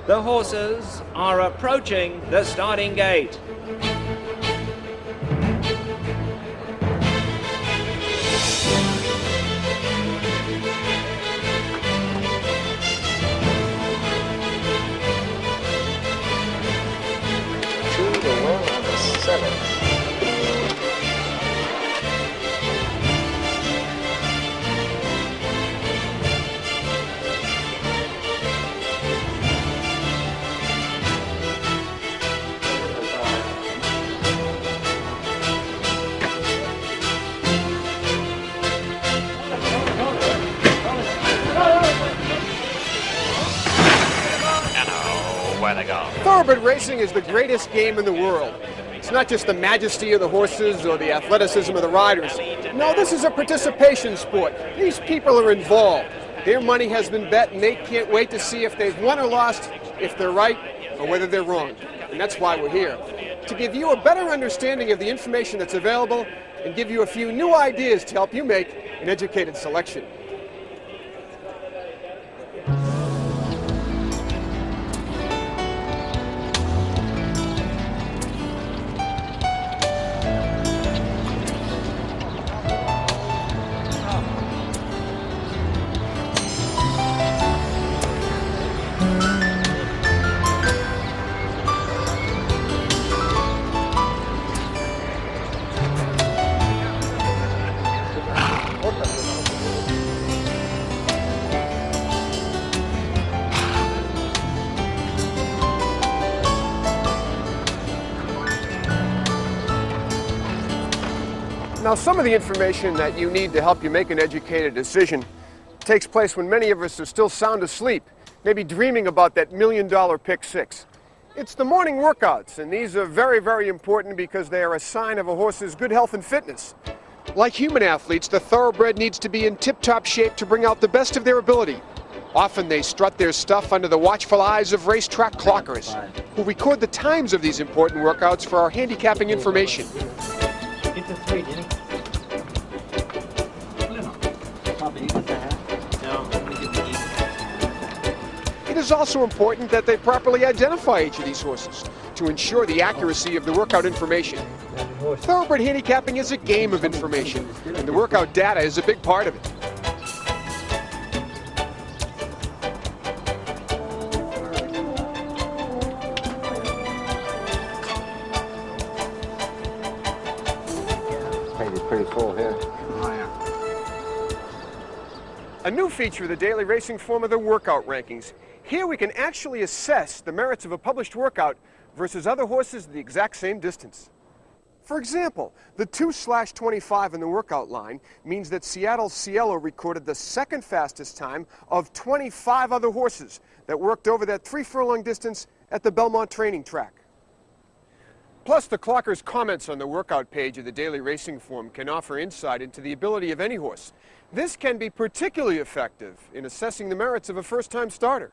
The horses are approaching the starting gate. Two to win on the 7th. Thoroughbred racing is the greatest game in the world. It's not just the majesty of the horses or the athleticism of the riders. No, this is a participation sport. These people are involved. Their money has been bet, and they can't wait to see if they've won or lost, if they're right or whether they're wrong. And that's why we're here, to give you a better understanding of the information that's available and give you a few new ideas to help you make an educated selection. Now, some of the information that you need to help you make an educated decision takes place when many of us are still sound asleep, maybe dreaming about that million-dollar pick six. It's the morning workouts, and these are very, very important because they are a sign of a horse's good health and fitness. Like human athletes, the thoroughbred needs to be in tip-top shape to bring out the best of their ability. Often they strut their stuff under the watchful eyes of racetrack clockers, who record the times of these important workouts for our handicapping information. It is also important that they properly identify each of these horses to ensure the accuracy of the workout information. Thoroughbred handicapping is a game of information, and the workout data is a big part of it. Pretty full here. A new feature of the daily racing form are the workout rankings. Here we can actually assess the merits of a published workout versus other horses the exact same distance. For example, the 2/25 in the workout line means that Seattle's Cielo recorded the second fastest time of 25 other horses that worked over that 3-furlong distance at the Belmont training track. Plus, the clocker's comments on the workout page of the daily racing form can offer insight into the ability of any horse. This can be particularly effective in assessing the merits of a first-time starter.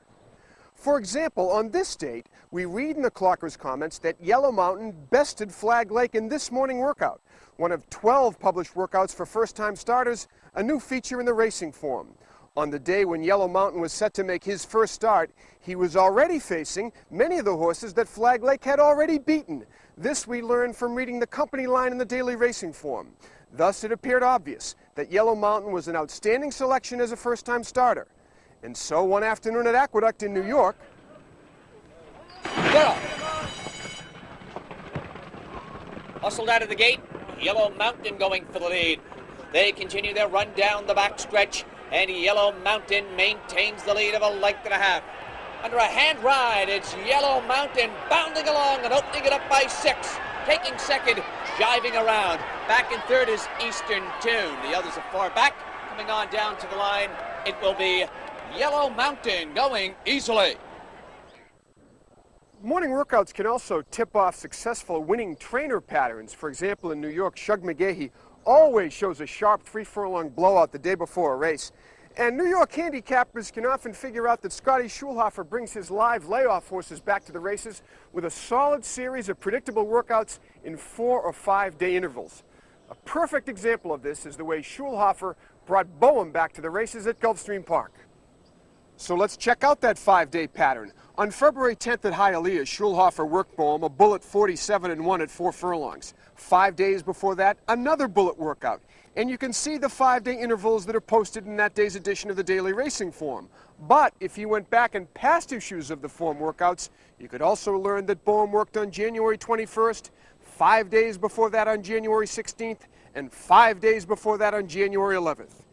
For example, on this date, we read in the clocker's comments that Yellow Mountain bested Flag Lake in this morning workout, one of 12 published workouts for first-time starters, a new feature in the racing form. On the day when Yellow Mountain was set to make his first start, he was already facing many of the horses that Flag Lake had already beaten. This we learned from reading the company line in the daily racing form. Thus, it appeared obvious that Yellow Mountain was an outstanding selection as a first-time starter. And so, one afternoon at Aqueduct in New York, Get up. Hustled out of the gate, Yellow Mountain going for the lead. They continue their run down the back stretch, and Yellow Mountain maintains the lead of a length and a half. Under a hand ride, it's Yellow Mountain bounding along and opening it up by 6. Taking second, jiving around. Back in third is Eastern Tune. The others are far back. Coming on down to the line, it will be Yellow Mountain going easily. morning workouts can also tip off successful winning trainer patterns. For example, in New York, Shug McGahee always shows a sharp 3-furlong blowout the day before a race. And New York handicappers can often figure out that Scotty Schulhofer brings his live layoff horses back to the races with a solid series of predictable workouts in 4 or 5 day intervals. A perfect example of this is the way Schulhofer brought Boehm back to the races at Gulfstream Park. So let's check out that 5-day pattern. On February 10th at Hialeah, Schulhofer worked Boehm a bullet 47-1 at 4 furlongs. 5 days before that, another bullet workout. And you can see the 5-day intervals that are posted in that day's edition of the Daily Racing Form. But if you went back in past issues of the form workouts, you could also learn that Boehm worked on January 21st, 5 days before that on January 16th, and 5 days before that on January 11th.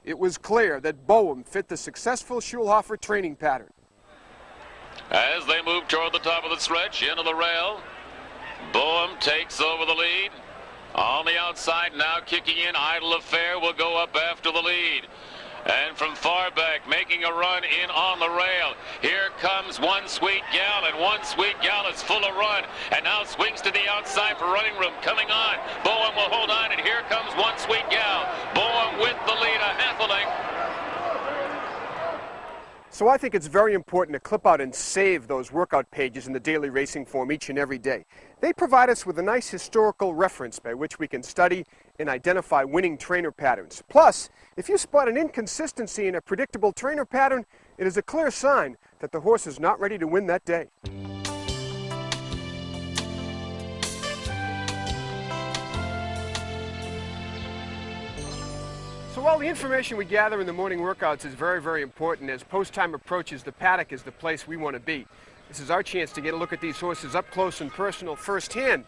It was clear that Boehm fit the successful Schulhofer training pattern. As they move toward the top of the stretch, into the rail, Boehm takes over the lead. On the outside now, kicking in, Idle Affair will go up after the lead. And from far back, making a run in on the rail. Here comes One Sweet Gal, and One Sweet Gal is full of run, and now swings to the outside for running room. Coming on, Boehm will hold on, and here comes One Sweet Gal. Boehm with the lead, a half a length. So I think it's very important to clip out and save those workout pages in the Daily Racing Form each and every day. They provide us with a nice historical reference by which we can study and identify winning trainer patterns. Plus, if you spot an inconsistency in a predictable trainer pattern, it is a clear sign that the horse is not ready to win that day. So while the information we gather in the morning workouts is very, very important, as post time approaches, the paddock is the place we want to be. This is our chance to get a look at these horses up close and personal firsthand.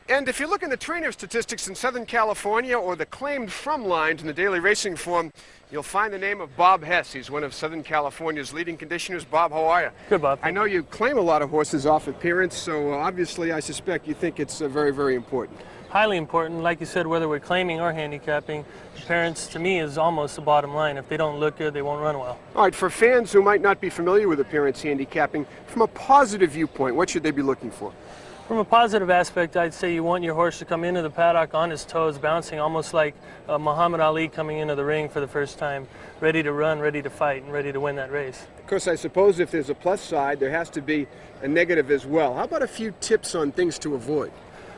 And if you look in the trainer statistics in Southern California or the claimed from lines in the Daily Racing Form, you'll find the name of Bob Hess. He's one of Southern California's leading conditioners. Bob, how are you? Good, Bob. I know you claim a lot of horses off appearance, so obviously I suspect you think it's very, very important. Highly important. Like you said, whether we're claiming or handicapping, appearance to me is almost the bottom line. If they don't look good, they won't run well. All right, for fans who might not be familiar with appearance handicapping, from a positive viewpoint, what should they be looking for? From a positive aspect, I'd say you want your horse to come into the paddock on his toes, bouncing almost like Muhammad Ali coming into the ring for the first time, ready to run, ready to fight, and ready to win that race. Of course, I suppose if there's a plus side, there has to be a negative as well. How about a few tips on things to avoid?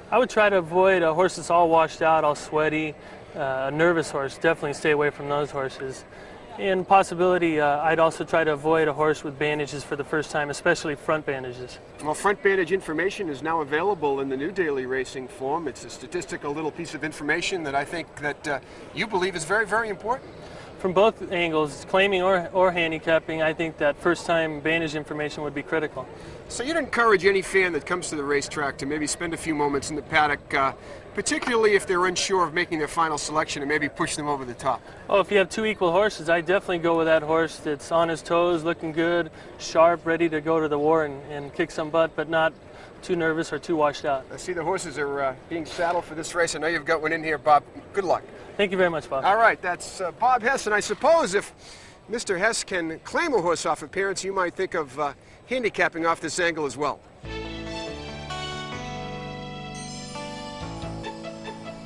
I would try to avoid a horse that's all washed out, all sweaty, a nervous horse. Definitely stay away from those horses. In possibility, I'd also try to avoid a horse with bandages for the first time, especially front bandages. Well, front bandage information is now available in the new Daily Racing Form. It's a statistical little piece of information that I think that you believe is very, very important. From both angles, claiming or handicapping, I think that first-time bandage information would be critical. So you'd encourage any fan that comes to the racetrack to maybe spend a few moments in the paddock, particularly if they're unsure of making their final selection, and maybe push them over the top. Oh, if you have two equal horses, I definitely go with that horse that's on his toes, looking good, sharp, ready to go to the war and kick some butt, but not too nervous or too washed out. I see the horses are being saddled for this race. I know you've got one in here, Bob. Good luck. Thank you very much, Bob. All right, that's Bob Hess, and I suppose if Mr. Hess can claim a horse off appearance, you might think of handicapping off this angle as well.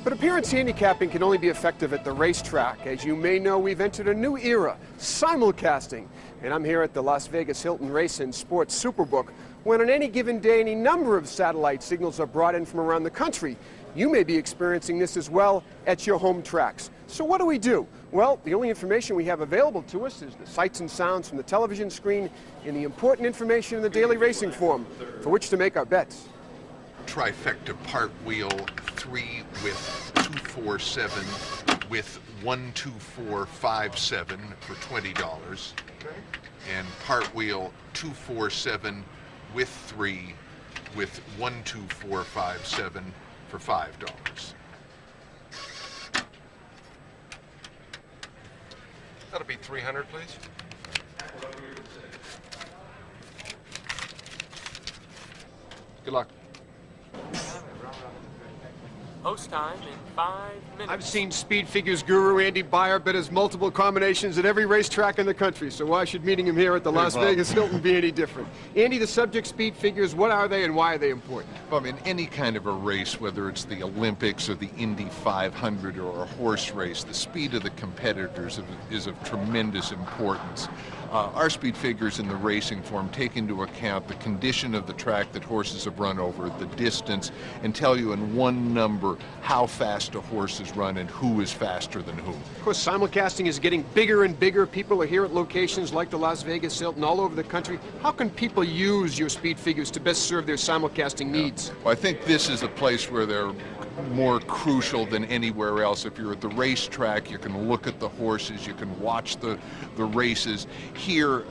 But appearance handicapping can only be effective at the racetrack. As you may know, we've entered a new era, simulcasting. And I'm here at the Las Vegas Hilton Race and Sports Superbook, when on any given day, any number of satellite signals are brought in from around the country. You may be experiencing this as well at your home tracks. So what do? Well, the only information we have available to us is the sights and sounds from the television screen and the important information in the Daily Racing Form for which to make our bets. Trifecta part wheel 3 with 247 with 12457 for $20. And part wheel 247 with 3 with 12457 for $5. That'll be 300, please. Good luck. Post time in 5 minutes. I've seen Speed Figures guru Andy Beyer bet his multiple combinations at every racetrack in the country, so why should meeting him here at the Las Vegas Hilton be any different? Andy, the subject Speed Figures, what are they and why are they important? Well, in any kind of a race, whether it's the Olympics or the Indy 500 or a horse race, the speed of the competitors is of tremendous importance. Our speed figures in the racing form take into account the condition of the track that horses have run over, the distance, and tell you in one number how fast a horse has run and who is faster than who. Of course, simulcasting is getting bigger and bigger. People are here at locations like the Las Vegas, Hilton, all over the country. How can people use your speed figures to best serve their simulcasting needs? Well, I think this is a place where they're more crucial than anywhere else. If you're at the racetrack, you can look at the horses, you can watch the races. Here,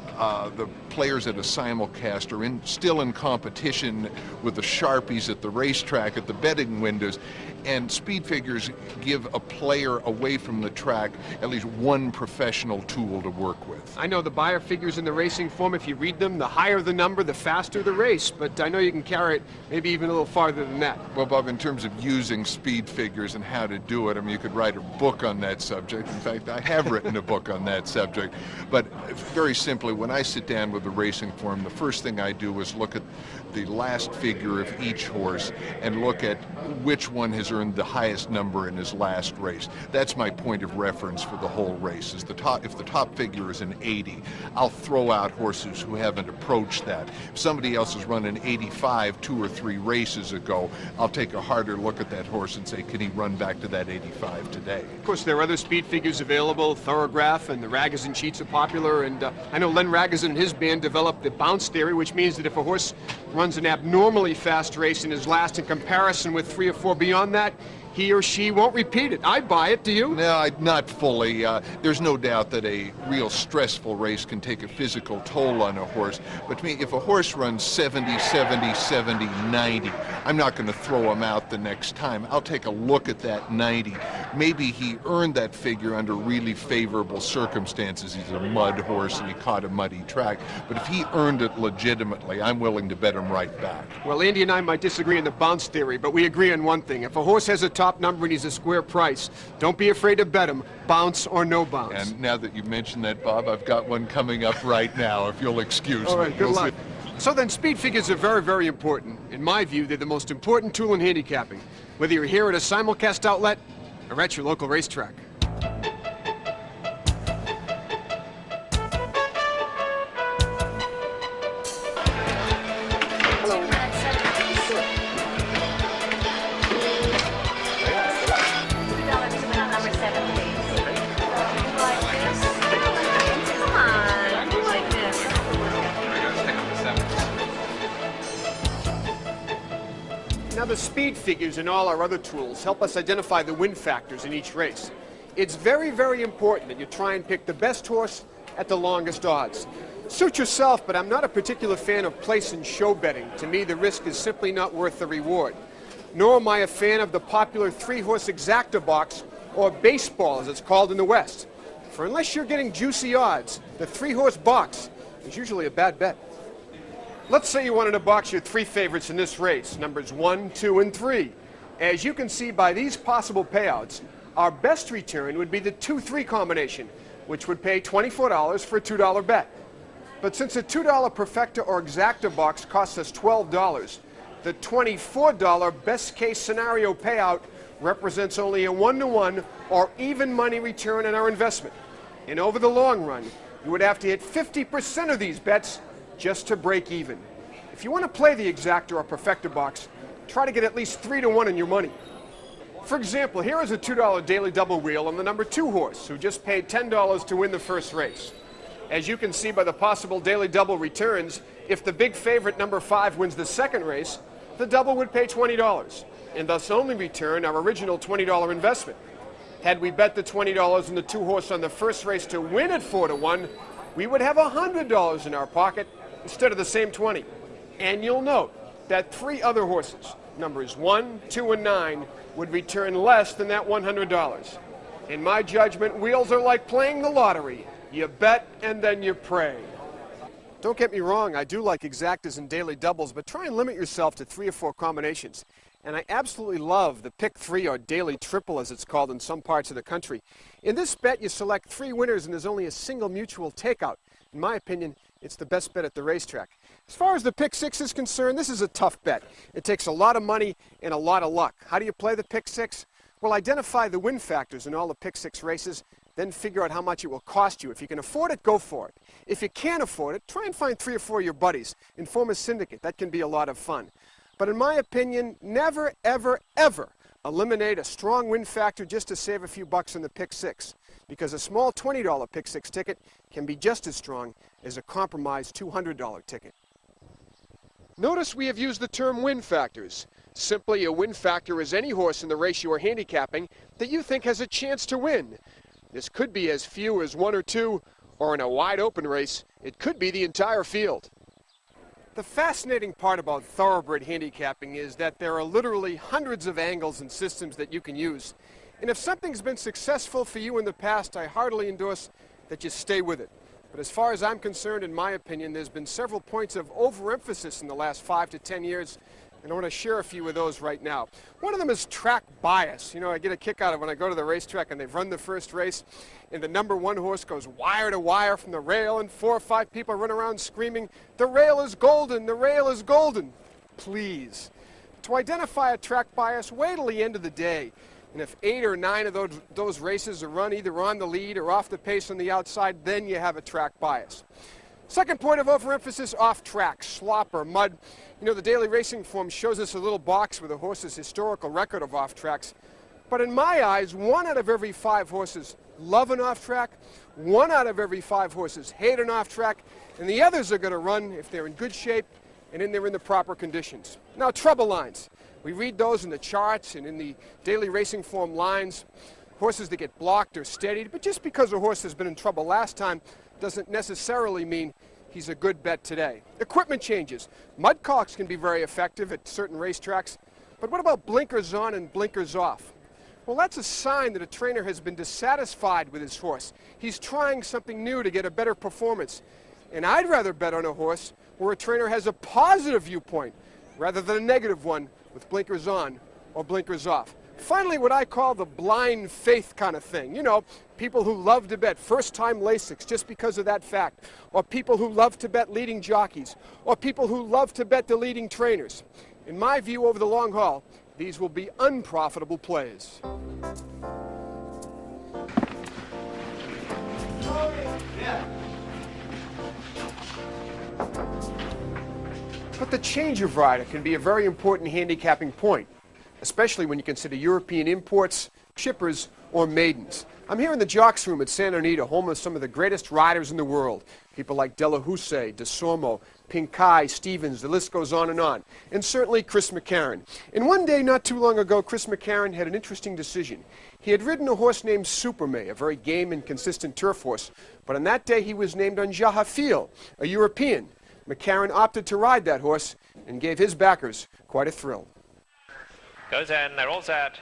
the players at a simulcast are still in competition with the Sharpies at the racetrack, at the betting windows, and speed figures give a player away from the track at least one professional tool to work with. I know the buyer figures in the racing form, if you read them, the higher the number, the faster the race, but I know you can carry it maybe even a little farther than that. Well, Bob, in terms of using speed figures and how to do it, I mean, you could write a book on that subject. In fact, I have written a book on that subject. But very simply, when I sit down with the racing form, the first thing I do is look at the last figure of each horse and look at which one has earned the highest number in his last race. That's my point of reference for the whole race. If the top figure is an 80, I'll throw out horses who haven't approached that. If somebody else has run an 85 2 or 3 races ago, I'll take a harder look at that horse and say, can he run back to that 85 today? Of course, there are other speed figures available. Thorograph and the Ragozin sheets are popular, and I know Len Ragozin and his band developed the bounce theory, which means that if a horse runs an abnormally fast race in his last in comparison with 3 or 4 beyond that, he or she won't repeat it. I buy it. Do you? No, not fully. There's no doubt that a real stressful race can take a physical toll on a horse. But to me, if a horse runs 70, 70, 70, 90, I'm not going to throw him out the next time. I'll take a look at that 90. Maybe he earned that figure under really favorable circumstances. He's a mud horse and he caught a muddy track. But if he earned it legitimately, I'm willing to bet him right back. Well, Andy and I might disagree on the bounce theory, but we agree on one thing. If a horse has a top number and he's a square price, don't be afraid to bet him, bounce or no bounce. And now that you mentioned that, Bob, I've got one coming up right now, if you'll excuse me. All right, good luck. So then, speed figures are very, very important. In my view, they're the most important tool in handicapping, whether you're here at a simulcast outlet or at your local racetrack. Now, the speed figures and all our other tools help us identify the win factors in each race. It's very, very important that you try and pick the best horse at the longest odds. Suit yourself, but I'm not a particular fan of place and show betting. To me, the risk is simply not worth the reward. Nor am I a fan of the popular 3-horse exacta box, or baseball as it's called in the West. For unless you're getting juicy odds, the 3-horse box is usually a bad bet. Let's say you wanted to box your 3 favorites in this race, numbers 1, 2, and 3. As you can see by these possible payouts, our best return would be the 2-3 combination, which would pay $24 for a $2 bet. But since a $2 perfecta or exacta box costs us $12, the $24 best case scenario payout represents only a 1-to-1 or even money return on our investment. And over the long run, you would have to hit 50% of these bets just to break even. If you want to play the exacta or perfecta box, try to get at least 3-to-1 in your money. For example, here is a $2 daily double wheel on the number 2 horse, who just paid $10 to win the first race. As you can see by the possible daily double returns, if the big favorite number 5 wins the second race, the double would pay $20, and thus only return our original $20 investment. Had we bet the $20 on the 2 horse on the first race to win at 4-to-1, we would have $100 in our pocket instead of the same 20. And you'll note that 3 other horses, numbers 1, 2, and 9, would return less than that $100. In my judgment, wheels are like playing the lottery. You bet and then you pray. Don't get me wrong, I do like exactas and daily doubles, but try and limit yourself to 3 or 4 combinations. And I absolutely love the pick 3 or daily triple, as it's called in some parts of the country. In this bet, you select 3 winners and there's only a single mutual takeout. In my opinion, it's the best bet at the racetrack. As far as the pick 6 is concerned, this is a tough bet. It takes a lot of money and a lot of luck. How do you play the pick 6? Well, identify the win factors in all the pick 6 races then figure out how much it will cost you. If you can afford it, go for it. If you can't afford it, try and find 3 or 4 of your buddies and form a syndicate. That can be a lot of fun. But in my opinion, never, ever, ever eliminate a strong win factor just to save a few bucks on the pick six, because a small $20 pick six ticket can be just as strong as a compromised $200 ticket. Notice we have used the term win factors. Simply, a win factor is any horse in the race you are handicapping that you think has a chance to win. This could be as few as 1 or 2, or in a wide open race, it could be the entire field. The fascinating part about thoroughbred handicapping is that there are literally hundreds of angles and systems that you can use. And if something's been successful for you in the past, I heartily endorse that you stay with it. But as far as I'm concerned, in my opinion, there's been several points of overemphasis in the last 5 to 10 years, and I want to share a few of those right now. One of them is track bias. You know, I get a kick out of when I go to the racetrack and they've run the first race, and the number 1 horse goes wire to wire from the rail, and 4 or 5 people run around screaming, "The rail is golden, the rail is golden." Please. To identify a track bias, wait till the end of the day. And if 8 or 9 of those races are run either on the lead or off the pace on the outside, then you have a track bias. Second point of overemphasis, off track, slop or mud. You know, the daily racing form shows us a little box with a horse's historical record of off tracks. But in my eyes, 1 out of every 5 horses love an off track, 1 out of every 5 horses hate an off track, and the others are going to run if they're in good shape and they're in the proper conditions. Now, trouble lines. We read those in the charts and in the daily racing form lines, horses that get blocked or steadied, but just because a horse has been in trouble last time doesn't necessarily mean he's a good bet today. Equipment changes. Mudcocks can be very effective at certain racetracks, but what about blinkers on and blinkers off? Well, that's a sign that a trainer has been dissatisfied with his horse. He's trying something new to get a better performance. And I'd rather bet on a horse where a trainer has a positive viewpoint rather than a negative one with blinkers on or blinkers off. Finally, what I call the blind faith kind of thing. You know, people who love to bet first-time Lasix just because of that fact, or people who love to bet leading jockeys, or people who love to bet the leading trainers. In my view, over the long haul, these will be unprofitable plays. But the change of rider can be a very important handicapping point, especially when you consider European imports, chippers, or maidens. I'm here in the Jocks Room at Santa Anita, home of some of the greatest riders in the world. People like De La Houssaye, De Sormo, Pinkai, Stevens, the list goes on, and certainly Chris McCarron. And one day not too long ago, Chris McCarron had an interesting decision. He had ridden a horse named Supermay, a very game and consistent turf horse, but on that day he was named on Jahafil, a European. McCarron opted to ride that horse and gave his backers quite a thrill. Goes in, they're all set.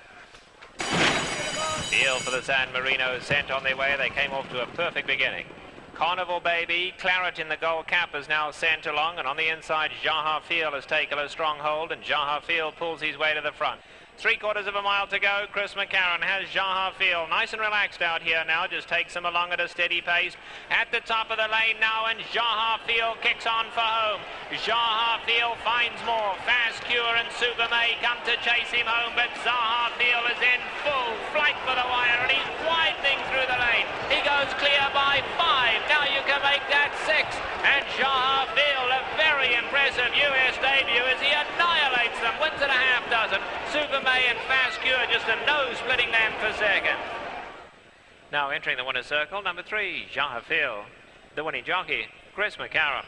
Deal for the San Marino, sent on their way. They came off to a perfect beginning. Carnival Baby, Claret in the gold cap is now sent along, and on the inside, Jahafil has taken a strong hold, and Jahafil pulls his way to the front. 3/4 of a mile to go. Chris McCarron has Jahafil nice and relaxed out here now, just takes him along at a steady pace. At the top of the lane now, and Jahafil kicks on for home. Jahafil finds more. Fast Cure and Supermay come to chase him home, but Jahafil is in full flight for the wire, and he's widening through the lane. He goes clear by 5. Now you can make that 6. And Jahafil, a very impressive US debut as he annihilates them, wins at a half dozen. Supermay and Fast Cure just a nose-splitting them for second. Now entering the winner's circle, number 3, Jahafil. The winning jockey, Chris McCarron.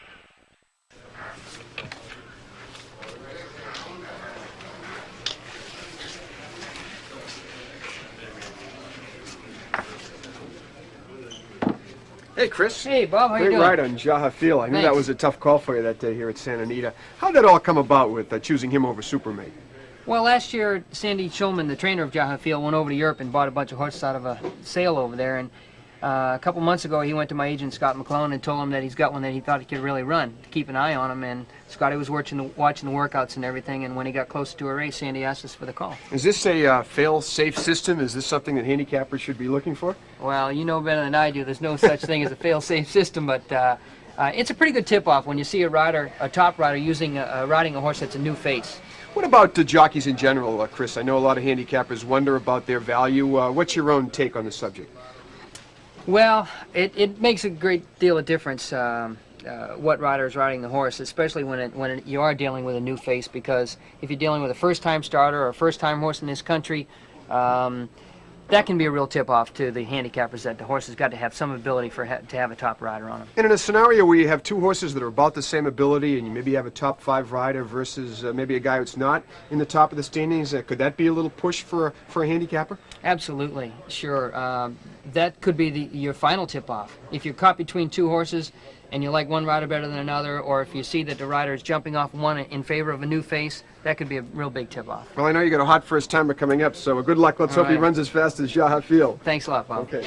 Hey, Chris. Hey, Bob, how you doing? Great ride on Jahafil. I knew that was a tough call for you that day here at Santa Anita. How did that all come about with choosing him over Supermay? Well, last year, Sandy Schulman, the trainer of Jahafil, went over to Europe and bought a bunch of horses out of a sale over there. And a couple months ago, he went to my agent, Scott McClellan, and told him that he's got one that he thought he could really run, to keep an eye on him. And Scotty was watching the workouts and everything, and when he got closer to a race, Sandy asked us for the call. Is this a fail-safe system? Is this something that handicappers should be looking for? Well, you know better than I do. There's no such thing as a fail-safe system, but it's a pretty good tip-off when you see a top rider, riding a horse that's a new face. What about the jockeys in general, Chris? I know a lot of handicappers wonder about their value. What's your own take on the subject? Well, it makes a great deal of difference what rider is riding the horse, especially when you are dealing with a new face, because if you're dealing with a first-time starter or a first-time horse in this country, that can be a real tip-off to the handicappers that the horse has got to have some ability to have a top rider on him. And in a scenario where you have two horses that are about the same ability and you maybe have a top 5 rider versus maybe a guy who's not in the top of the standings, could that be a little push for a handicapper? Absolutely, sure. That could be your final tip-off. If you're caught between two horses and you like one rider better than another, or if you see that the rider is jumping off one in favor of a new face, that could be a real big tip-off. Well, I know you got a hot first-timer coming up, so good luck. Let's hope he runs as fast as Jaha Field. Thanks a lot, Bob. Okay.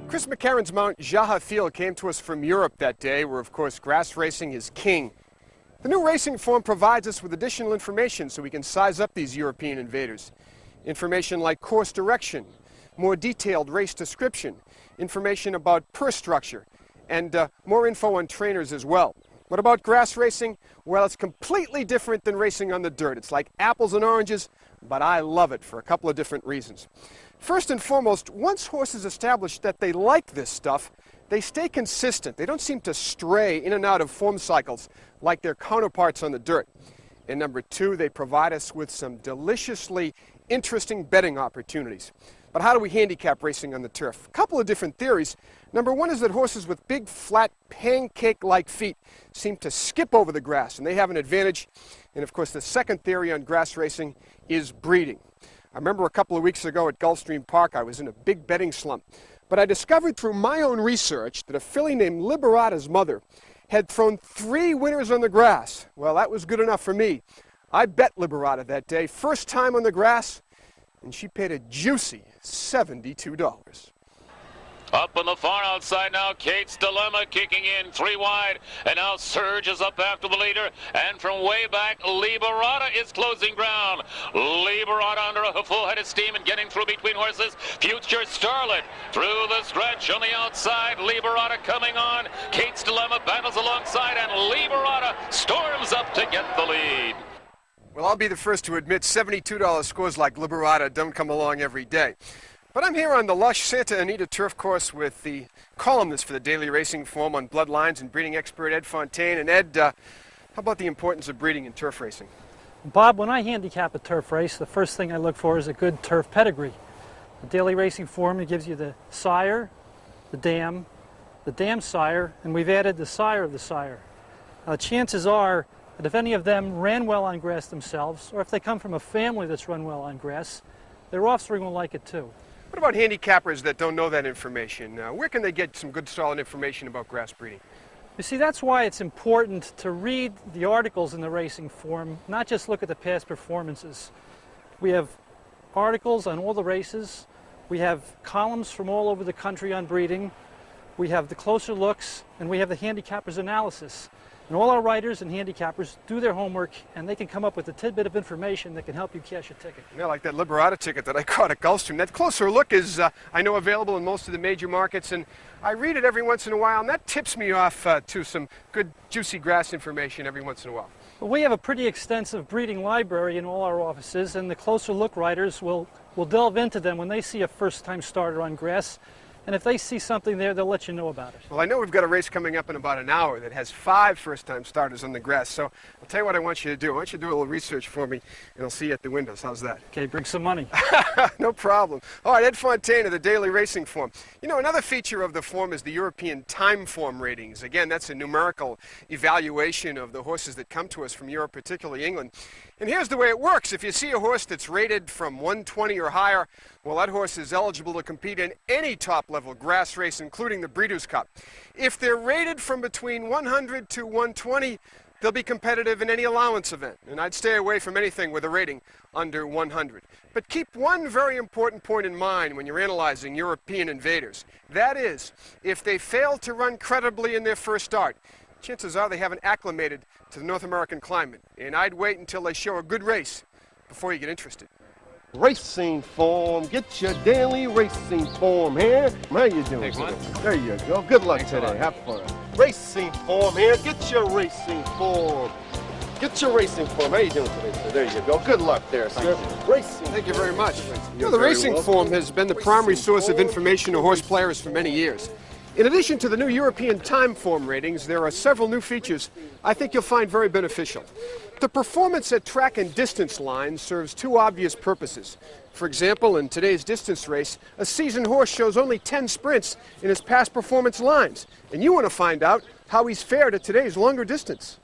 Chris McCarron's mount Jaha Field came to us from Europe that day, where of course grass racing is king. The new racing form provides us with additional information so we can size up these European invaders. Information like course direction, more detailed race description, information about purse structure, and more info on trainers as well. What about grass racing? Well, it's completely different than racing on the dirt. It's like apples and oranges, but I love it for a couple of different reasons. First and foremost, once horses establish that they like this stuff, they stay consistent. They don't seem to stray in and out of form cycles like their counterparts on the dirt. And number two, they provide us with some deliciously interesting betting opportunities. But how do we handicap racing on the turf? A couple of different theories. Number one is that horses with big, flat, pancake-like feet seem to skip over the grass, and they have an advantage. And of course, the second theory on grass racing is breeding. I remember a couple of weeks ago at Gulfstream Park, I was in a big betting slump. But I discovered through my own research that a filly named Liberata's mother had thrown 3 winners on the grass. Well, that was good enough for me. I bet Liberata that day, first time on the grass, and she paid a juicy $72. Up on the far outside now, Kate's Dilemma kicking in 3 wide, and now Surge is up after the leader, and from way back, Liberata is closing ground. Liberata under a full head of steam and getting through between horses. Future Starlet through the stretch on the outside. Liberata coming on. Kate's Dilemma battles alongside, and Liberata storms up to get the lead. Well, I'll be the first to admit $72 scores like Liberata don't come along every day. But I'm here on the lush Santa Anita turf course with the columnist for the Daily Racing Form on bloodlines and breeding expert Ed Fontaine. And Ed, how about the importance of breeding in turf racing? Bob, when I handicap a turf race, the first thing I look for is a good turf pedigree. The Daily Racing Form, it gives you the sire, the dam sire, and we've added the sire of the sire. Chances are that if any of them ran well on grass themselves, or if they come from a family that's run well on grass, their offspring will like it too. What about handicappers that don't know that information? Where can they get some good, solid information about grass breeding? You see, that's why it's important to read the articles in the Racing Form, not just look at the past performances. We have articles on all the races. We have columns from all over the country on breeding. We have the closer looks, and we have the handicappers analysis. And all our writers and handicappers do their homework, and they can come up with a tidbit of information that can help you cash a ticket. Yeah, like that Liberata ticket that I caught at Gulfstream. That closer look is, I know, available in most of the major markets, and I read it every once in a while, and that tips me off to some good, juicy grass information every once in a while. Well, we have a pretty extensive breeding library in all our offices, and the closer look writers will delve into them when they see a first-time starter on grass. And if they see something there, they'll let you know about it. Well, I know we've got a race coming up in about an hour that has 5 first-time starters on the grass. So I'll tell you what I want you to do. I want you to do a little research for me, and I'll see you at the windows. How's that? Okay, bring some money. No problem. All right, Ed Fontaine of the Daily Racing Form. You know, another feature of the form is the European time form ratings. Again, that's a numerical evaluation of the horses that come to us from Europe, particularly England. And here's the way it works. If you see a horse that's rated from 120 or higher, well, that horse is eligible to compete in any top-level grass race, including the Breeders' Cup. If they're rated from between 100 to 120, they'll be competitive in any allowance event. And I'd stay away from anything with a rating under 100. But keep one very important point in mind when you're analyzing European invaders. That is, if they fail to run credibly in their first start, chances are they haven't acclimated to the North American climate. And I'd wait until they show a good race before you get interested. Racing form. Get your daily racing form here. How you doing Take one. today? There you go. Good luck today. Have fun. Racing form here. Get your racing form. Get your racing form. How you doing today, sir? There you go. Good luck there, sir. Racing. Thank you very much. You know, the racing form has been the primary source of information to horse players for many years. In addition to the new European time form ratings, there are several new features I think you'll find very beneficial. The performance at track and distance lines serves two obvious purposes. For example, in today's distance race, a seasoned horse shows only 10 sprints in his past performance lines, and you want to find out how he's fared at today's longer distance.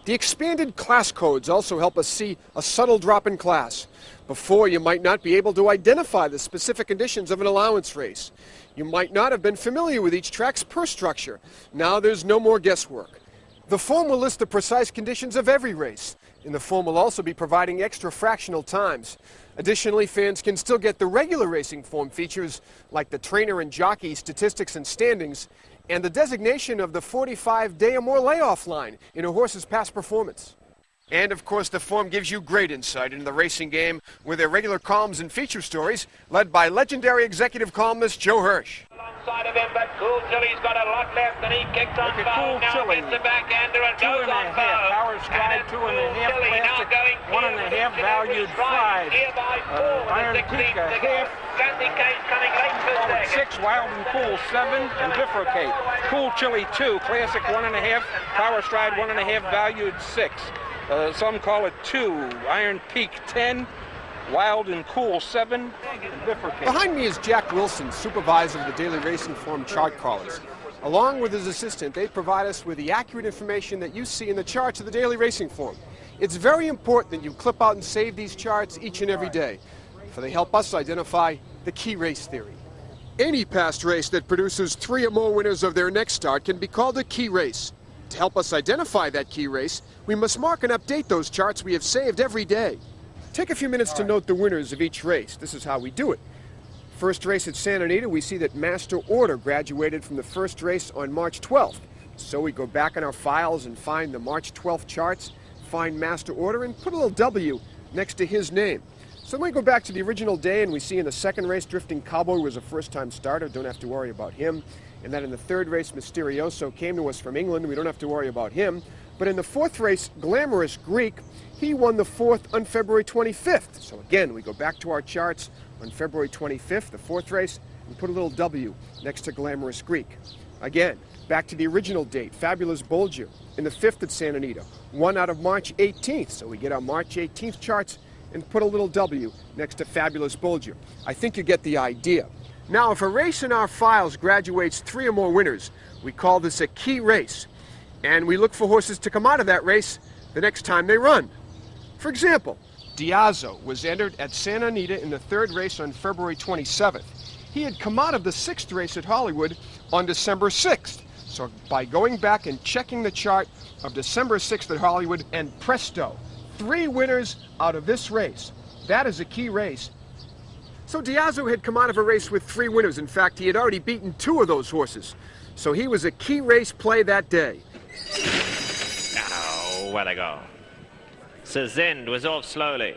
The expanded class codes also help us see a subtle drop in class. Before, you might not be able to identify the specific conditions of an allowance race. You might not have been familiar with each track's purse structure. Now there's no more guesswork. The form will list the precise conditions of every race, and the form will also be providing extra fractional times. Additionally, fans can still get the regular racing form features like the trainer and jockey statistics and standings, and the designation of the 45-day or more layoff line in a horse's past performance. And of course, the form gives you great insight into the racing game with their regular columns and feature stories led by legendary executive columnist Joe Hirsch. Alongside of him, but Cool Chili's got a lot left, and he kicks on foul. Now gets the backhander and goes on foul. Power stride, 2.5 classic, 1.5 valued 5. Iron Peak a half. Sandy Kane's coming late for second. 6, Wild and Cool 7, and Bifurcate. Cool Chili 2, classic 1.5, Power Stride 1.5, valued 6. Some call it 2, Iron Peak 10, Wild and Cool 7, and Bifurcate. Behind me is Jack Wilson, supervisor of the Daily Racing Form chart callers. Along with his assistant, they provide us with the accurate information that you see in the charts of the Daily Racing Form. It's very important that you clip out and save these charts each and every day, for they help us identify the key race theory. Any past race that produces 3 or more winners of their next start can be called a key race. To help us identify that key race, we must mark and update those charts we have saved every day. Take a few minutes to note the winners of each race. This is how we do it. First race at Santa Anita, we see that Master Order graduated from the first race on March 12th. So we go back in our files and find the March 12th charts, find Master Order, and put a little W next to his name. So then we go back to the original day, and we see in the second race, Drifting Cowboy was a first-time starter. Don't have to worry about him. And then in the third race, Mysterioso came to us from England. We don't have to worry about him. But in the fourth race, Glamorous Greek, he won the fourth on February 25th. So again, we go back to our charts on February 25th, the fourth race, and put a little W next to Glamorous Greek. Again, back to the original date, Fabulous Bolger in the 5th at Santa Anita, won out of March 18th. So we get our March 18th charts and put a little W next to Fabulous Bolger. I think you get the idea. Now, if a race in our files graduates 3 or more winners, we call this a key race. And we look for horses to come out of that race the next time they run. For example, Diazo was entered at Santa Anita in the 3rd race on February 27th. He had come out of the 6th race at Hollywood on December 6th. So by going back and checking the chart of December 6th at Hollywood, and presto, 3 winners out of this race. That is a key race. So Diazo had come out of a race with 3 winners. In fact, he had already beaten 2 of those horses. So he was a key race play that day. Oh, where they go. Sazend was off slowly.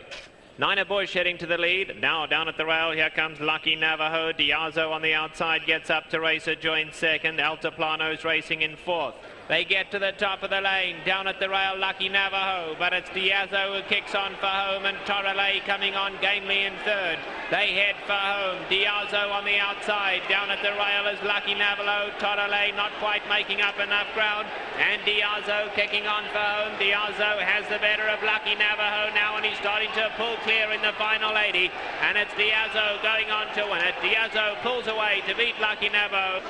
Niner Bush heading to the lead. Now down at the rail, here comes Lucky Navajo. Diazo on the outside gets up to Racer, joins second. Altiplano's racing in 4th. They get to the top of the lane, down at the rail, Lucky Navajo, but it's Diazo who kicks on for home, and Torrelay coming on gamely in 3rd. They head for home, Diazo on the outside, down at the rail is Lucky Navajo, Torrelay not quite making up enough ground, and Diazo kicking on for home. Diazo has the better of Lucky Navajo now, and he's starting to pull clear in the final 80, and it's Diazo going on to win it. Diazo pulls away to beat Lucky Navajo.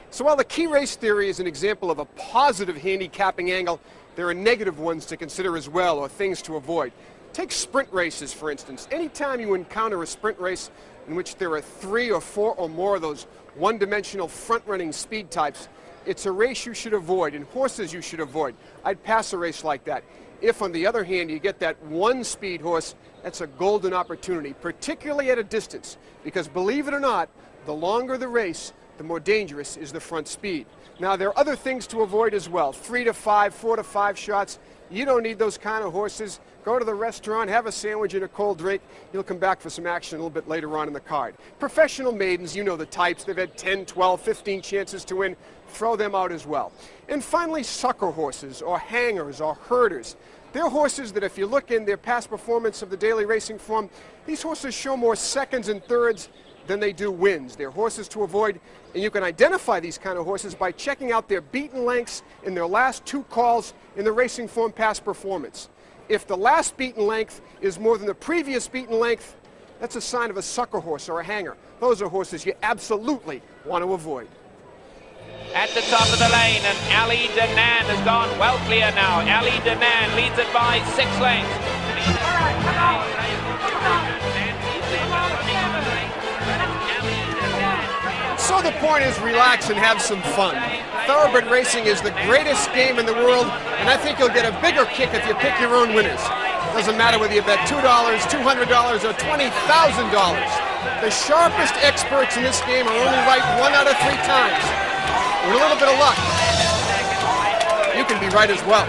So while the key race theory is an example of a positive handicapping angle, there are negative ones to consider as well, or things to avoid. Take sprint races, for instance. Anytime you encounter a sprint race in which there are 3 or 4 or more of those one-dimensional front-running speed types, it's a race you should avoid, and horses you should avoid. I'd pass a race like that. If, on the other hand, you get that one-speed horse, that's a golden opportunity, particularly at a distance, because believe it or not, the longer the race, the more dangerous is the front speed. Now, there are other things to avoid as well. 3 to 5, 4 to 5 shots, You don't need those kind of horses. Go to the restaurant, have a sandwich and a cold drink. You'll come back for some action a little bit later on in the card. Professional maidens, you know the types. They've had 10, 12, 15 chances to win. Throw them out as well. And finally, sucker horses or hangers or herders. They're horses that if you look in their past performance of the daily racing form, these horses show more seconds and thirds than they do wins. They're horses to avoid, and you can identify these kind of horses by checking out their beaten lengths in their last 2 calls in the racing form past performance. If the last beaten length is more than the previous beaten length, that's a sign of a sucker horse or a hanger. Those are horses you absolutely want to avoid. At the top of the lane, and Ali Danan has gone well clear now. Ali Danan leads it by 6 lengths. So the point is relax and have some fun. Thoroughbred racing is the greatest game in the world, and I think you'll get a bigger kick if you pick your own winners. Doesn't matter whether you bet $2, $200, or $20,000. The sharpest experts in this game are only right 1 out of 3 times. With a little bit of luck, you can be right as well.